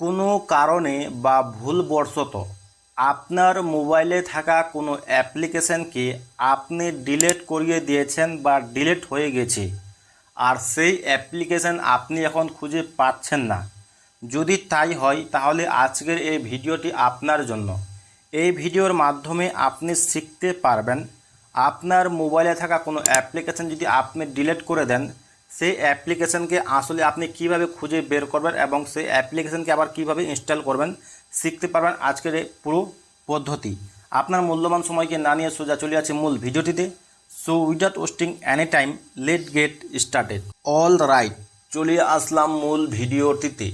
কোনো কারণে বা ভুলবশত আপনার মোবাইলে থাকা কোনো অ্যাপ্লিকেশনকে আপনি ডিলিট করিয়ে দিয়েছেন বা ডিলিট হয়ে গেছে, আর সেই অ্যাপ্লিকেশন আপনি এখন খুঁজে পাচ্ছেন না। যদি তাই হয় তাহলে আজকের এই ভিডিওটি আপনার জন্য। এই ভিডিওর মাধ্যমে আপনি শিখতে পারবেন আপনার মোবাইলে থাকা কোনো অ্যাপ্লিকেশন যদি আপনি ডিলিট করে দেন, সেই অ্যাপ্লিকেশনকে আসলে আপনি কিভাবে খুঁজে বের করবেন এবং সেই অ্যাপ্লিকেশনকে আবার কিভাবে ইনস্টল করবেন শিখতে পারবেন আজকের এই পুরো পদ্ধতি। আপনার মূল্যবান সময়কে না নিয়ে সোজা চলে আছে মূল ভিডিওটিতে। So without wasting any time late get started. All right, চলে আসলাম মূল ভিডিওটিতে।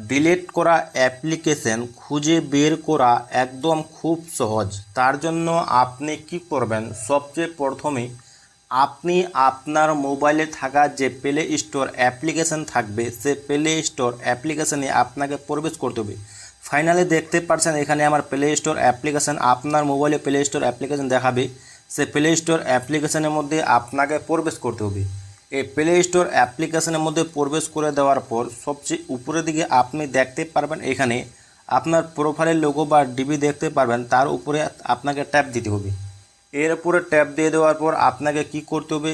ডিলিট করা অ্যাপ্লিকেশন খুঁজে বের করা একদম খুব সহজ। তার জন্য আপনি কি করবেন, সবচেয়ে প্রথমে আপনি আপনার মোবাইলে থাকা যে প্লে স্টোর অ্যাপ্লিকেশন থাকবে সে প্লে স্টোর অ্যাপ্লিকেশনে আপনাকে প্রবেশ করতে হবে। ফাইনালি দেখতে পাচ্ছেন এখানে আমার প্লে স্টোর অ্যাপ্লিকেশন, আপনার মোবাইলে প্লে স্টোর অ্যাপ্লিকেশন দেখাবে। সে প্লে স্টোর অ্যাপ্লিকেশনের মধ্যে আপনাকে প্রবেশ করতে হবে। এই প্লে স্টোর অ্যাপ্লিকেশনের মধ্যে প্রবেশ করে দেওয়ার পর সবচেয়ে উপরের দিকে আপনি দেখতে পারবেন এখানে আপনার প্রোফাইলের লোগো বা ডিবি দেখতে পারবেন, তার উপরে আপনাকে ট্যাপ দিতে হবে। এর উপরে ট্যাপ দিয়ে দেওয়ার পর আপনাকে কি করতে হবে,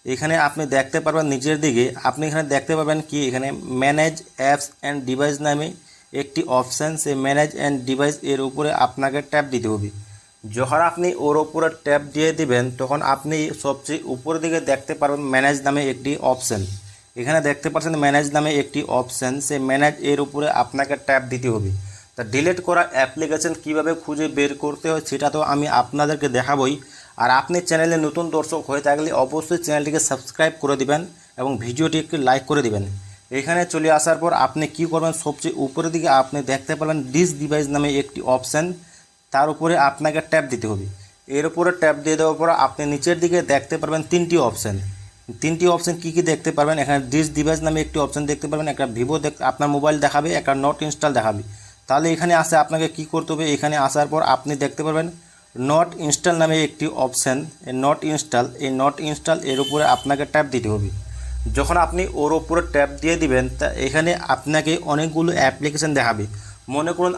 এখানে আপনি দেখতে পারবেন নিচের দিকে আপনি এখানে দেখতে পাবেন কি এখানে ম্যানেজ অ্যাপস অ্যান্ড ডিভাইস নামে একটি অপশান, সেই ম্যানেজ অ্যান্ড ডিভাইস এর উপরে আপনাকে ট্যাপ দিতে হবে। যখন আপনি ওর উপরে ট্যাপ দিয়ে দিবেন তখন আপনি সবচেয়ে উপরের দিকে দেখতে পারবেন ম্যানেজ নামে একটি অপশান। এখানে দেখতে পাচ্ছেন ম্যানেজ নামে একটি অপশান, সেই ম্যানেজ এর উপরে আপনাকে ট্যাপ দিতে হবে। তা ডিলিট করা অ্যাপ্লিকেশন কিভাবে খুঁজে বের করতে হয় সেটা তো আমি আপনাদেরকে দেখাবই। আর আপনি চ্যানেলে নতুন দর্শক হয়ে থাকলে অবশ্যই চ্যানেলটিকে সাবস্ক্রাইব করে দিবেন এবং ভিডিওটি একটু লাইক করে দিবেন। এখানে চলে আসার পর আপনি কি করবেন, সবচেয়ে উপরের দিকে আপনি দেখতে পাবেন ডিস ডিভাইস নামে একটি অপশান, তার উপরে আপনাকে ট্যাপ দিতে হবে। এর উপরে ট্যাপ দিয়ে দেওয়ার পর আপনি নিচের দিকে দেখতে পারবেন তিনটি অপশান কী কী দেখতে পারবেন। এখানে ডিস ডিভাইস নামে একটি অপশান দেখতে পারবেন, একটা ভিভো আপনার মোবাইল দেখাবে, একটা নট ইনস্টল দেখাবে। তাহলে এখানে আসে আপনাকে কি করতে হবে, এখানে আসার পর আপনি দেখতে পারবেন নট ইনস্টল নামে একটি অপশান, এই নট ইনস্টল এর উপরে আপনাকে ট্যাপ দিতে হবে। যখন আপনি ওর উপরে ট্যাপ দিয়ে দিবেন তা এখানে আপনাকে অনেকগুলো অ্যাপ্লিকেশান দেখাবে। মনে করুন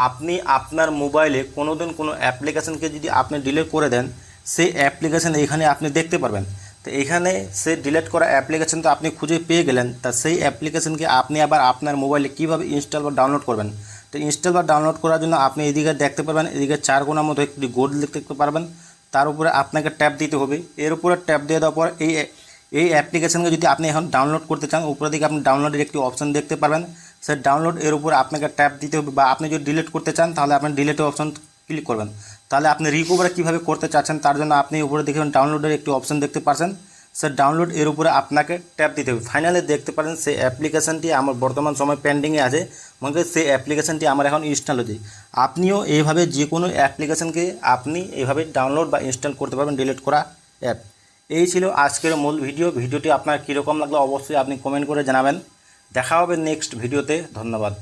আপনি আপনার মোবাইলে কোনোদিন কোনো অ্যাপ্লিকেশানকে যদি আপনি ডিলিট করে দেন, সেই অ্যাপ্লিকেশান এখানে আপনি দেখতে পারবেন। তো এখানে সেই ডিলিট করা অ্যাপ্লিকেশান তো আপনি খুঁজে পেয়ে গেলেন, তা সেই অ্যাপ্লিকেশানকে আপনি আবার আপনার মোবাইলে কীভাবে ইনস্টল বা ডাউনলোড করবেন। তো ইনস্টল বা ডাউনলোড করার জন্য আপনি এদিকে দেখতে পারবেন, এদিকে 4 কোণার মতো একটি গোল দেখতে পারবেন, তার উপরে আপনাকে ট্যাপ দিতে হবে। এর উপরে ট্যাপ দিয়ে দেওয়ার পর এই অ্যাপ্লিকেশানকে যদি আপনি এখন ডাউনলোড করতে চান, উপরের দিকে আপনি ডাউনলোডের একটি অপশান দেখতে পারবেন, সেই ডাউনলোড এর উপরে আপনাকে ট্যাপ দিতে হবে। বা আপনি যদি ডিলিট করতে চান তাহলে আপনি ডিলিটের অপশান ক্লিক করবেন। তাহলে আপনি রিকভার কীভাবে করতে চাচ্ছেন তার জন্য আপনি উপরে দেখবেন ডাউনলোডের একটি অপশান দেখতে পাচ্ছেন, সে ডাউনলোড এর উপরে আপনাকে ট্যাপ দিতে হবে। ফাইনালি দেখতে পারেন সেই অ্যাপ্লিকেশানটি আমার বর্তমান সময় পেন্ডিংয়ে আছে, মনে করি সেই অ্যাপ্লিকেশানটি আমার এখন ইনস্টল হচ্ছে। আপনিও এইভাবে যে কোনো অ্যাপ্লিকেশানকে আপনি এইভাবে ডাউনলোড বা ইনস্টল করতে পারবেন ডিলিট করা অ্যাপ। এই ছিল আজকের মূল ভিডিওটি আপনার কীরকম লাগলো অবশ্যই আপনি কমেন্ট করে জানাবেন। দেখা হবে নেক্সট ভিডিওতে। ধন্যবাদ।